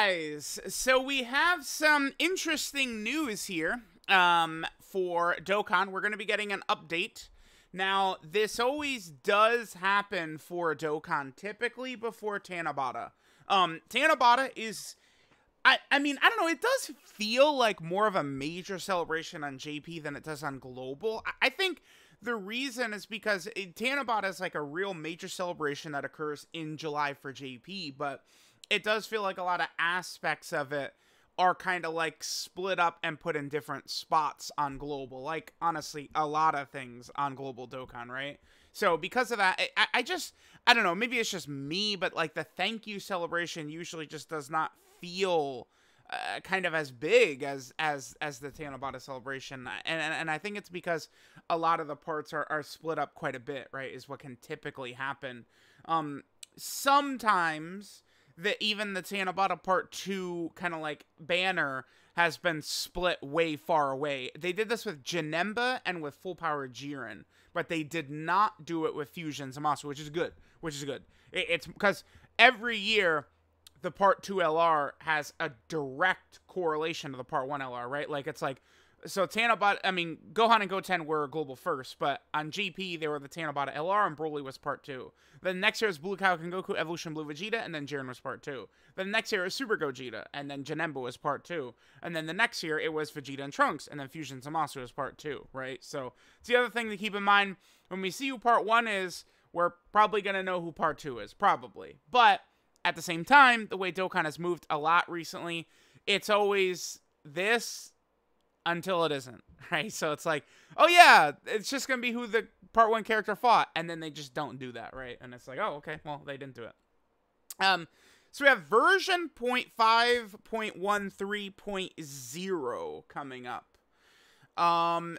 guys, so we have some interesting news here for Dokkan. We're going to be getting an update. Now, this always does happen for Dokkan, typically before TANABATA. TANABATA is, I mean, I don't know, it does feel like more of a major celebration on JP than it does on Global. I think the reason is because TANABATA is like a real major celebration that occurs in July for JP, but it does feel like a lot of aspects of it are kind of like split up and put in different spots on Global. Like, honestly, a lot of things on Global Dokkan, right? So because of that, I don't know, maybe it's just me, but like the thank you celebration usually just does not feel kind of as big as the TANABATA celebration. And I think it's because a lot of the parts are split up quite a bit, right, is what can typically happen. Sometimes even the TANABATA Part 2 kind of like banner has been split way far away. They did this with Janemba and with Full Power Jiren, but they did not do it with Fusion Zamasu, which is good. It's because every year the Part 2 LR has a direct correlation to the Part 1 LR, right? Like, it's like, so TANABATA, I mean, Gohan and Goten were Global first, but on GP, they were the TANABATA LR, and Broly was Part 2. Then next year is Blue Kaioken Goku, Evolution Blue Vegeta, and then Jiren was Part 2. Then next year is Super Gogeta, and then Janemba was Part 2. And then the next year, it was Vegeta and Trunks, and then Fusion Zamasu was Part 2, right? So, it's the other thing to keep in mind. When we see who Part 1 is, we're probably going to know who Part 2 is, probably. But at the same time, the way Dokkan has moved a lot recently, it's always this until it isn't, right? So it's like, oh yeah, it's just gonna be who the Part 1 character fought, and then they just don't do that, right? And it's like, oh, okay, well, they didn't do it. So we have version 0.5.13.0 coming up.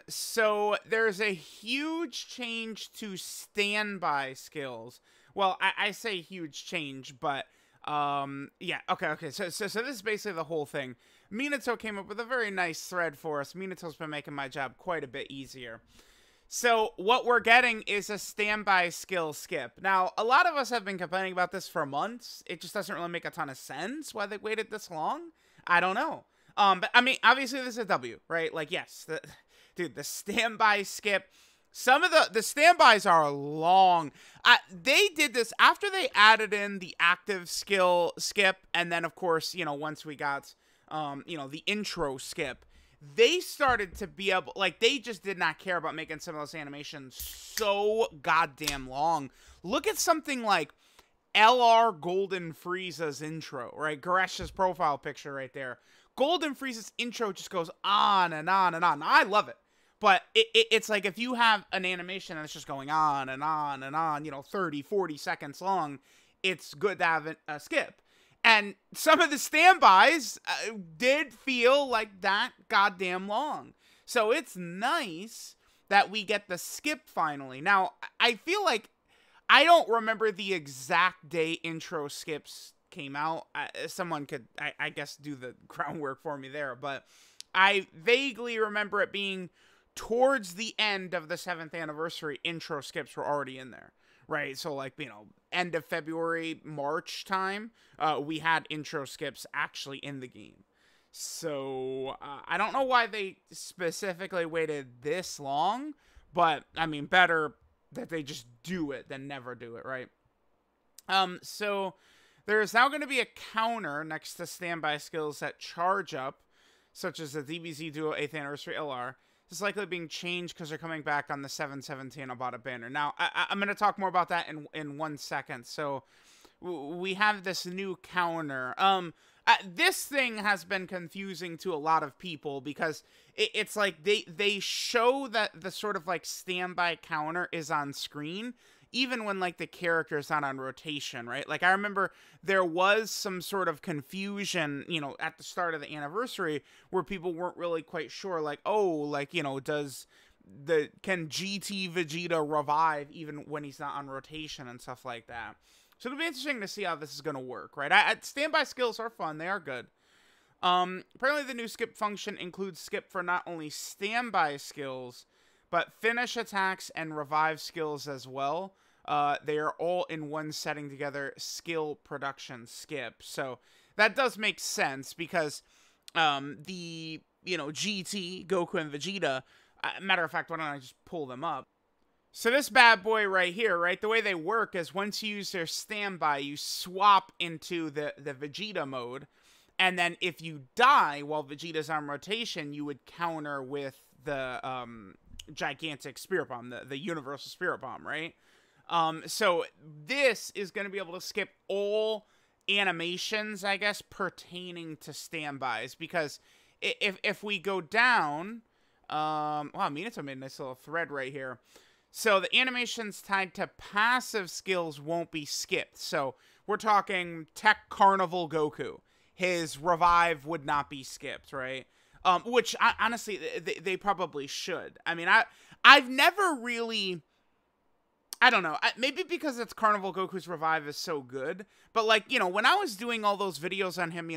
So there's a huge change to standby skills. Well, I say huge change, but yeah, okay. So this is basically the whole thing. Minato came up with a very nice thread for us. Minato's been making my job quite a bit easier. So what we're getting is a standby skill skip. Now, a lot of us have been complaining about this for months. It just doesn't really make a ton of sense why they waited this long. I don't know. But I mean, obviously this is a W, right? Like, yes, dude, the standby skip. Some of the standbys are long. They did this after they added in the active skill skip, and then of course, you know, once we got the intro skip, they started to be able, like, they just did not care about making some of those animations so goddamn long. Look at something like LR Golden Frieza's intro, right? Garesh's profile picture right there. Golden Frieza's intro just goes on and on and on. I love it. But it's like if you have an animation that's just going on and on and on, 30, 40 seconds long, it's good to have a skip. And some of the standbys did feel like that goddamn long. So it's nice that we get the skip finally. Now, I feel like I don't remember the exact day intro skips came out. Someone could, I guess, do the groundwork for me there. But I vaguely remember it being towards the end of the 7th anniversary. Intro skips were already in there, right? So like, end of February, March time, we had intro skips actually in the game. So I don't know why they specifically waited this long, but I mean, better that they just do it than never do it, right? So there's now going to be a counter next to standby skills that charge up, such as the DBZ Duo 8th Anniversary LR. This is likely being changed because they're coming back on the 7/7 TANABATA banner. Now, I'm going to talk more about that in 1 second. So we have this new counter. This thing has been confusing to a lot of people because it's like they show that the sort of like standby counter is on screen, even when like the character is not on rotation, right? Like I remember there was some sort of confusion, at the start of the anniversary where people weren't really quite sure, like, oh, like, can GT Vegeta revive even when he's not on rotation and stuff like that. So it'll be interesting to see how this is going to work, right? Standby skills are fun. They are good. Apparently the new skip function includes skip for not only standby skills, but finish attacks and revive skills as well. They are all in one setting together, skill production skip. So that does make sense because the, GT, Goku, and Vegeta, matter of fact, why don't I just pull them up? So this bad boy right here, right, the way they work is once you use their standby, you swap into the Vegeta mode, and then if you die while Vegeta's on rotation, you would counter with the gigantic Spirit Bomb, the Universal Spirit Bomb, right? So this is going to be able to skip all animations, I guess, pertaining to standbys, because if we go down, wow, Minato made a nice little thread right here. So the animations tied to passive skills won't be skipped. So we're talking Tech Carnival Goku. His revive would not be skipped, right? Which, honestly, they probably should. I mean, I've never really... I don't know. Maybe because it's Carnival Goku's revive is so good. But, like, when I was doing all those videos on him,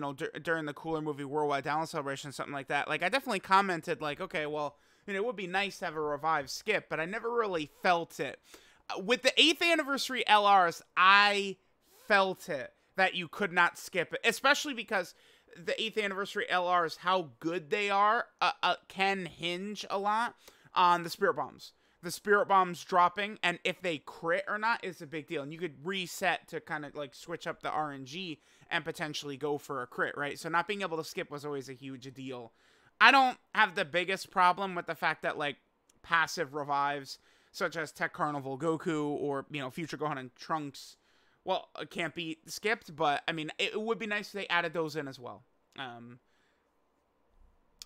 during the Cooler Movie Worldwide Download Celebration, something like that, like, I definitely commented, like, okay, well... it would be nice to have a revive skip, but I never really felt it. With the 8th anniversary LRs, I felt it, that you could not skip it, especially because the 8th anniversary LRs, how good they are, can hinge a lot on the Spirit Bombs. The Spirit Bombs dropping, and if they crit or not is a big deal. And you could reset to kind of like switch up the RNG and potentially go for a crit, right? So not being able to skip was always a huge deal. I don't have the biggest problem with the fact that, like, passive revives, such as Tech Carnival Goku or, Future Gohan and Trunks, well, it can't be skipped, but, I mean, it would be nice if they added those in as well.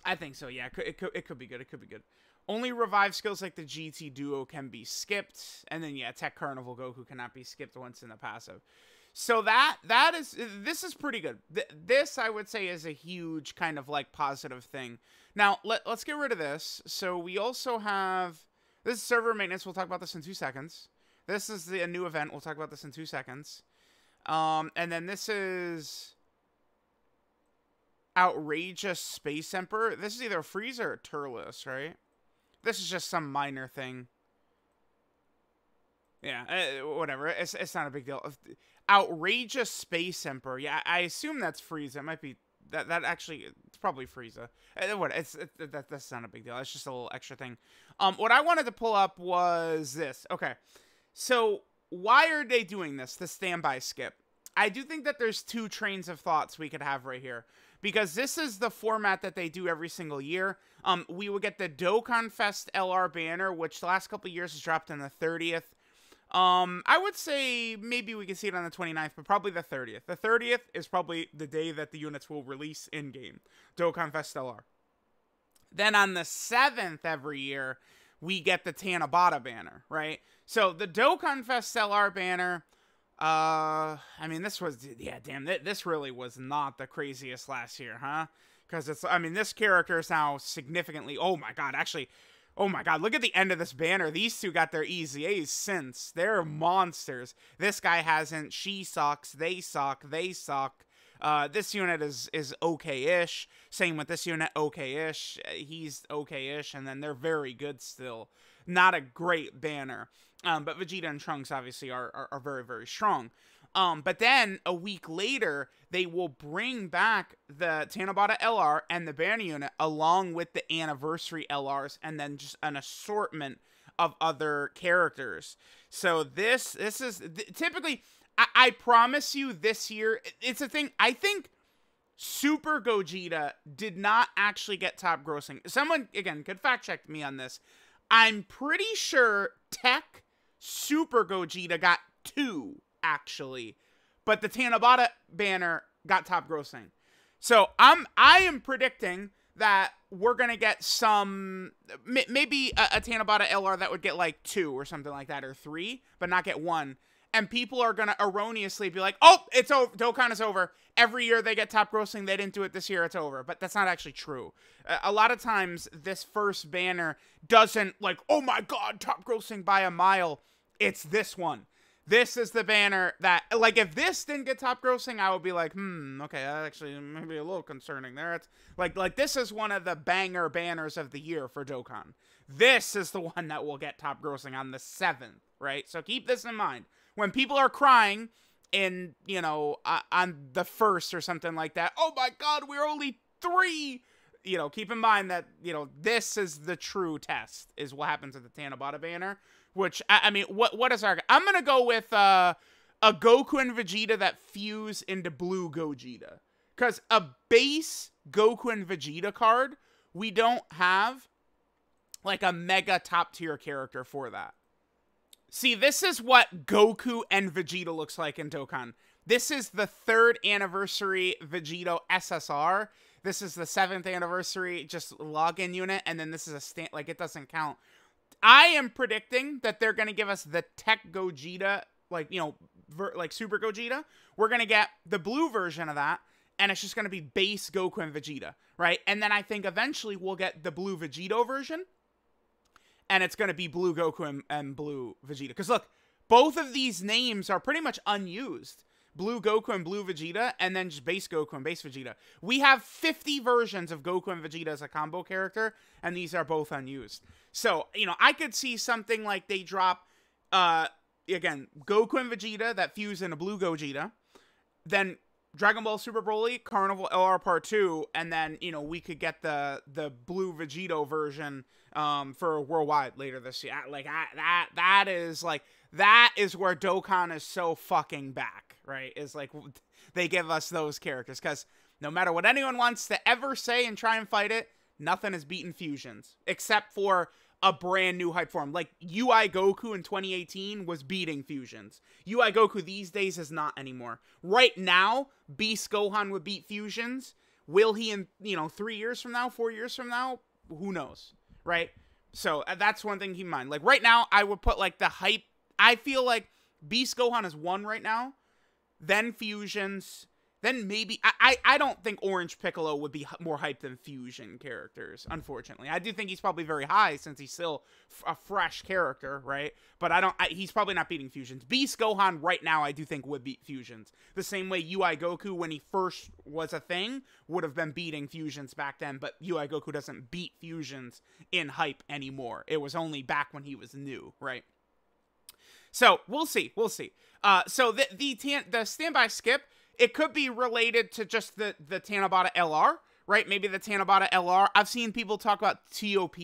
I think so, yeah, it could be good, it could be good. Only revive skills like the GT Duo can be skipped, and then, yeah, Tech Carnival Goku cannot be skipped once in the passive. So this is pretty good. This, I would say, is a huge kind of, like, positive thing. Now, let's get rid of this. So we also have, this is server maintenance. We'll talk about this in 2 seconds. This is a new event. We'll talk about this in 2 seconds. And then this is Outrageous Space Emperor. This is either Frieza or Turles, right? This is just some minor thing. Yeah, whatever. It's not a big deal. Outrageous Space Emperor. Yeah, I assume that's Frieza. It might be that actually, it's probably Frieza. That's not a big deal. It's just a little extra thing. What I wanted to pull up was this. Okay, so why are they doing this? The standby skip. I do think that there's 2 trains of thoughts we could have right here, because this is the format that they do every single year. We will get the Dokkan Fest LR banner, which the last couple of years has dropped on the 30th. I would say maybe we can see it on the 29th, but probably the 30th. The 30th is probably the day that the units will release in-game. Dokkan Fest LR. Then on the 7th every year, we get the Tanabata banner, right? So the Dokkan Fest LR banner, I mean, this was, yeah, damn, this really was not the craziest last year, huh? Because it's, I mean, this character is now significantly, oh my god, actually... oh my god, look at the end of this banner. These two got their EZAs since. They're monsters. This guy hasn't. She sucks. They suck. They suck. This unit is okay-ish. Same with this unit, okay-ish. He's okay-ish, and then they're very good still. Not a great banner. But Vegeta and Trunks obviously are very, very strong. But then, a week later, they will bring back the Tanabata LR and the banner unit along with the anniversary LRs, and then just an assortment of other characters. So this is typically, I promise you this year, it's a thing. I think Super Gogeta did not actually get top grossing. Someone, again, could fact check me on this. I'm pretty sure Tech Super Gogeta got 2. Actually, but the Tanabata banner got top grossing. So I am predicting that we're gonna get some, maybe a Tanabata LR that would get like 2 or something like that, or 3, but not get 1. And people are gonna erroneously be like, oh, it's over, Dokkan is over. Every year they get top grossing, they didn't do it this year, it's over. But that's not actually true. A lot of times this first banner doesn't, like, oh my god, top grossing by a mile. It's this one. This is the banner that, like, if this didn't get top grossing, I would be like, okay, that actually maybe a little concerning there. It's like this is one of the banger banners of the year for Dokkan. This is the one that will get top grossing on the 7th, right? So keep this in mind. When people are crying in, you know, on the 1st or something like that. Oh my god, we're only 3! You know, keep in mind that, you know, this is the true test, is what happens at the Tanabata banner. Which, I mean, what is our... I'm gonna go with a Goku and Vegeta that fuse into Blue Gogeta. Because a base Goku and Vegeta card, we don't have, like, a mega top-tier character for that. See, this is what Goku and Vegeta looks like in Dokkan. This is the 3rd anniversary Vegito SSR. This is the 7th anniversary just login unit, and then this is a like, it doesn't count. I am predicting that they're going to give us the Tech Gogeta, like, you know, like Super Gogeta. We're going to get the blue version of that, and it's just going to be base Goku and Vegeta, right? And then I think eventually we'll get the blue Vegito version, and it's going to be blue Goku and blue Vegeta. Because look, both of these names are pretty much unused. Blue Goku and Blue Vegeta, and then just base Goku and base Vegeta. We have 50 versions of Goku and Vegeta as a combo character, and these are both unused. So, you know, I could see something like they drop, again, Goku and Vegeta that fuse into Blue Gogeta, then Dragon Ball Super Broly, Carnival LR Part 2, and then, you know, we could get the Blue Vegito version for Worldwide later this year. Like, that is, like... That is where Dokkan is so fucking back, right? Is like, they give us those characters. Because no matter what anyone wants to ever say and try and fight it, nothing has beaten fusions. Except for a brand new hype form. Like, UI Goku in 2018 was beating fusions. UI Goku these days is not anymore. Right now, Beast Gohan would beat fusions. Will he in, you know, 3 years from now, 4 years from now? Who knows, right? So, that's one thing to keep in mind. Like, right now, I would put, like, the hype. I feel like Beast Gohan is 1 right now, then Fusions, then maybe... I don't think Orange Piccolo would be more hyped than Fusion characters, unfortunately. I do think he's probably very high since he's still a fresh character, right? But he's probably not beating Fusions. Beast Gohan right now I do think would beat Fusions. The same way UI Goku, when he first was a thing, would have been beating Fusions back then, but UI Goku doesn't beat Fusions in hype anymore. It was only back when he was new, right? So, we'll see. We'll see. So, the standby skip, it could be related to just the Tanabata LR, right? Maybe the Tanabata LR. I've seen people talk about TOP.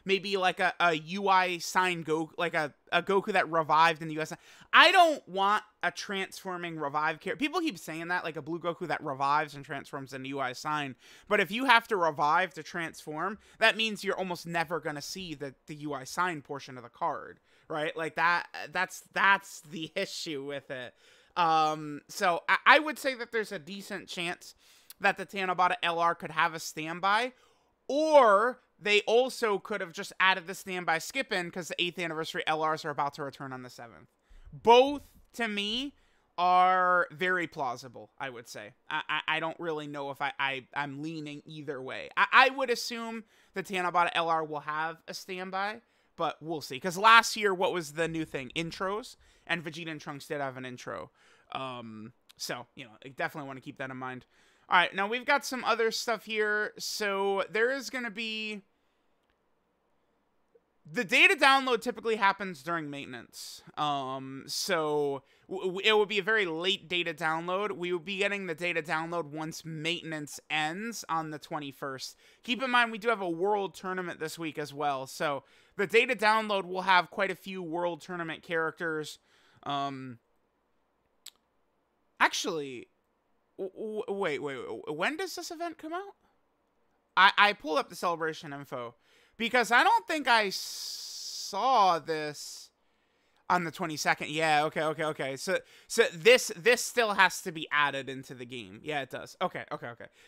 Maybe like a UI sign Goku, like a Goku that revived in the US. I don't want a transforming revive character. People keep saying that, like a blue Goku that revives and transforms into UI sign. But if you have to revive to transform, that means you're almost never going to see the UI sign portion of the card. Right, like that's the issue with it. So I would say that there's a decent chance that the Tanabata LR could have a standby, or they also could have just added the standby skip in because the 8th anniversary LRs are about to return on the 7th. Both, to me, are very plausible, I would say. I don't really know if I'm leaning either way. I would assume the Tanabata LR will have a standby, but we'll see. Because last year, what was the new thing? Intros. And Vegeta and Trunks did have an intro. So, you know, I definitely want to keep that in mind. All right, now we've got some other stuff here. So, there is going to be... The data download typically happens during maintenance. So, it would be a very late data download. We will be getting the data download once maintenance ends on the 21st. Keep in mind, we do have a World Tournament this week as well. So, the data download will have quite a few World Tournament characters. Actually, wait. When does this event come out? I pulled up the celebration info. Because I don't think I saw this on the 22nd. Yeah, okay. So this still has to be added into the game. Yeah, it does. Okay.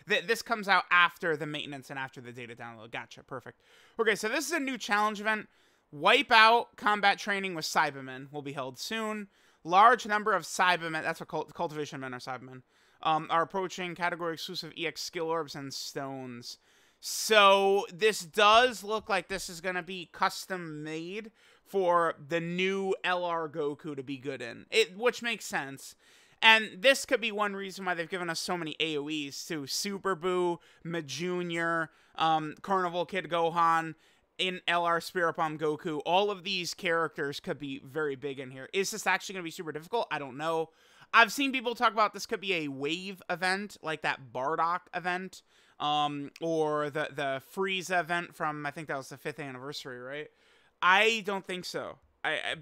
This comes out after the maintenance and after the data download. Gotcha, perfect. Okay, so this is a new challenge event. Wipeout combat training with Cybermen will be held soon. Large number of Cybermen, that's what cultivation men are Cybermen, are approaching category exclusive EX skill orbs and stones. So, this does look like this is going to be custom made for the new LR Goku to be good in, which makes sense. And this could be one reason why they've given us so many AoEs, too. Super Buu, Majunior, Carnival Kid Gohan, in LR Spirit Bomb Goku. All of these characters could be very big in here. Is this actually going to be super difficult? I don't know. I've seen people talk about this could be a wave event, like that Bardock event, or the Frieza event from, I think that was the 5th anniversary, right? I don't think so.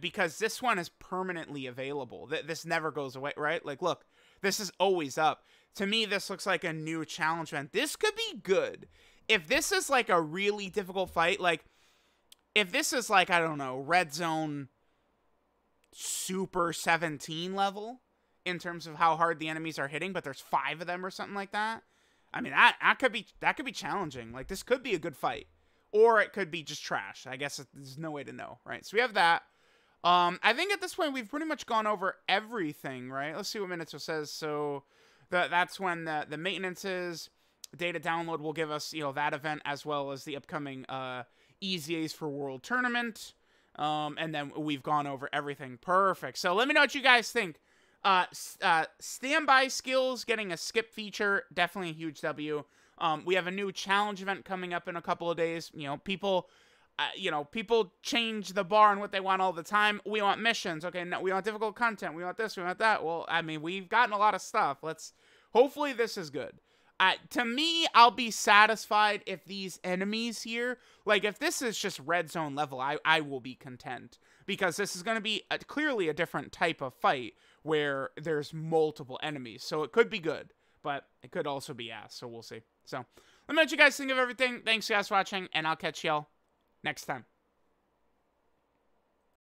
Because this one is permanently available. This never goes away, right? Like, look, this is always up. To me, this looks like a new challenge event. This could be good. If this is like a really difficult fight, like, if this is like, I don't know, Red Zone Super 17 level in terms of how hard the enemies are hitting, but there's 5 of them or something like that. I mean, that could be challenging. Like, this could be a good fight. Or it could be just trash. I guess there's no way to know, right? So we have that. I think at this point we've pretty much gone over everything, right? Let's see what Minato says. So that's when the maintenance is. Data download will give us, you know, that event as well as the upcoming EZAs for World Tournament. And then we've gone over everything. Perfect. So let me know what you guys think. Standby skills getting a skip feature, definitely a huge W. We have a new challenge event coming up in a couple of days. You know, people change the bar on what they want all the time. We want missions. Okay, no, we want difficult content. We want this, we want that. Well, I mean, we've gotten a lot of stuff. Hopefully this is good. To me, I'll be satisfied if these enemies here, like if this is just red zone level, I will be content. Because this is going to be clearly a different type of fight where there's multiple enemies. So it could be good, but it could also be ass. So we'll see. So let me know what you guys think of everything. Thanks guys for watching, and I'll catch y'all next time.